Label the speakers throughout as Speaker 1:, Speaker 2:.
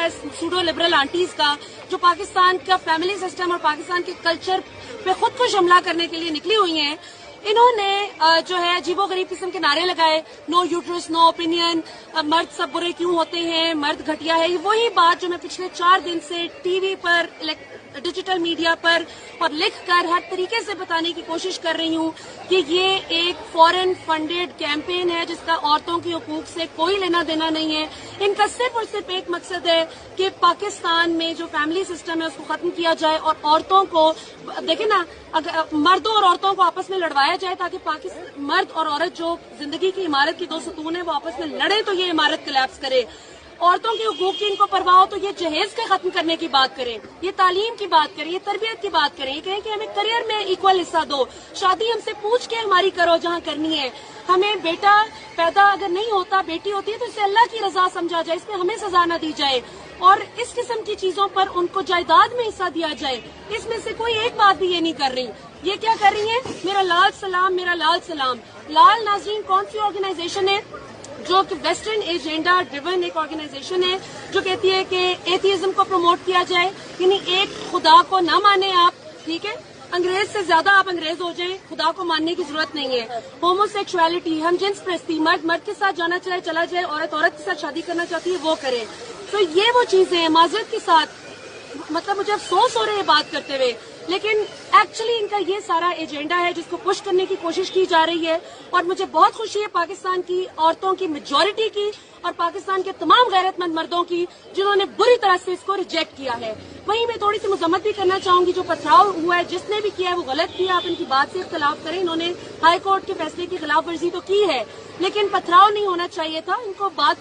Speaker 1: है pseudo liberal aunties का, जो पाकिस्तान का फैमिली सिस्टम और पाकिस्तान के कल्चर पे खुद को हमला करने के लिए निकली हुई हैं। इन्होंने जो है अजीबोगरीब किस्म के नारे लगाए, नो यूट्रस नो ओपिनियन, मर्द सब बुरे क्यों होते हैं, मर्द घटिया है। वही बात जो मैं पिछले 4 दिन से टीवी पर, डिजिटल मीडिया पर और लिख कर हर तरीके से बताने की कोशिश कर रही हूँ कि ये एक फॉरेन फंडेड कैंपेन है जिसका औरतों के हुकूक से कोई लेना देना नहीं है। इनका सिर्फ और सिर्फ एक मकसद है कि पाकिस्तान में जो फैमिली सिस्टम है उसको खत्म किया जाए और औरतों को, देखें ना, अगर मर्दों और औरतों को आपस में लड़वाया जाए ताकि मर्द और औरत जो जिंदगी की इमारत की 2 सतून है वो आपस में लड़े तो ये इमारत कोलैप्स करे। औरतों के हुकूक की इनको परवाह हो तो ये जहेज के खत्म करने की बात करें, ये तालीम की बात करें, ये तरबियत की बात करें, ये कहें कि हमें करियर में इक्वल हिस्सा दो, शादी हमसे पूछ के हमारी करो जहाँ करनी है। हमें बेटा पैदा अगर नहीं होता, बेटी होती है तो इसे अल्लाह की रजा समझा जाए, इसमें हमें सजा न दी जाए और इस किस्म की चीजों पर उनको जायदाद में हिस्सा दिया जाए। इसमें से कोई एक बात भी ये नहीं कर रही। ये क्या कर रही है? मेरा लाल सलाम, मेरा लाल सलाम। लाल नाज़रीन कौन सी ऑर्गेनाइजेशन है जो कि वेस्टर्न एजेंडा ड्रिवन एक ऑर्गेनाइजेशन है जो कहती है कि एथियज्म को प्रमोट किया जाए, यानी एक खुदा को ना माने आप, ठीक है, अंग्रेज से ज्यादा आप अंग्रेज हो जाएं, खुदा को मानने की जरूरत नहीं है। होमोसेक्सुअलिटी, हम जिन्स प्रस्ती, मर्द मर्द के साथ जाना चाहे चला जाए, औरत औरत के साथ शादी करना चाहती है वो करे। तो ये वो चीजें हैं, माजरत के साथ मतलब मुझे अफसोस हो रहा है बात करते हुए, लेकिन एक्चुअली इनका ये सारा एजेंडा है जिसको पुश करने की कोशिश की जा रही है। और मुझे बहुत खुशी है पाकिस्तान की औरतों की मेजॉरिटी की और पाकिस्तान के तमाम गैरतमंद मर्दों की जिन्होंने बुरी तरह से इसको रिजेक्ट किया है। वहीं मैं थोड़ी सी मजम्मत भी करना चाहूंगी, जो पथराव हुआ है जिसने भी किया है वो गलत किया, आप इनकी बात से इख्तलाफ करें, इन्होंने हाई कोर्ट के फैसले की खिलाफ वर्जी तो की है लेकिन पथराव नहीं होना चाहिए था। इनको बात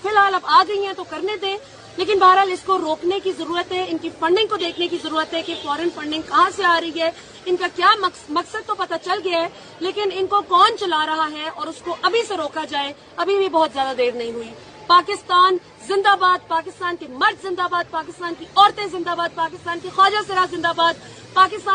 Speaker 1: फिलहाल अब आ गई है तो करने दें, लेकिन बहरहाल इसको रोकने की जरूरत है। इनकी फंडिंग को देखने की जरूरत है कि फॉरेन फंडिंग कहाँ से आ रही है, इनका क्या मकसद तो पता चल गया है लेकिन इनको कौन चला रहा है और उसको अभी से रोका जाए। अभी भी बहुत ज्यादा देर नहीं हुई। पाकिस्तान जिंदाबाद, पाकिस्तान के मर्द जिंदाबाद, पाकिस्तान की औरतें जिंदाबाद, पाकिस्तान की ख्वाजा सरा जिंदाबाद, पाकिस्तान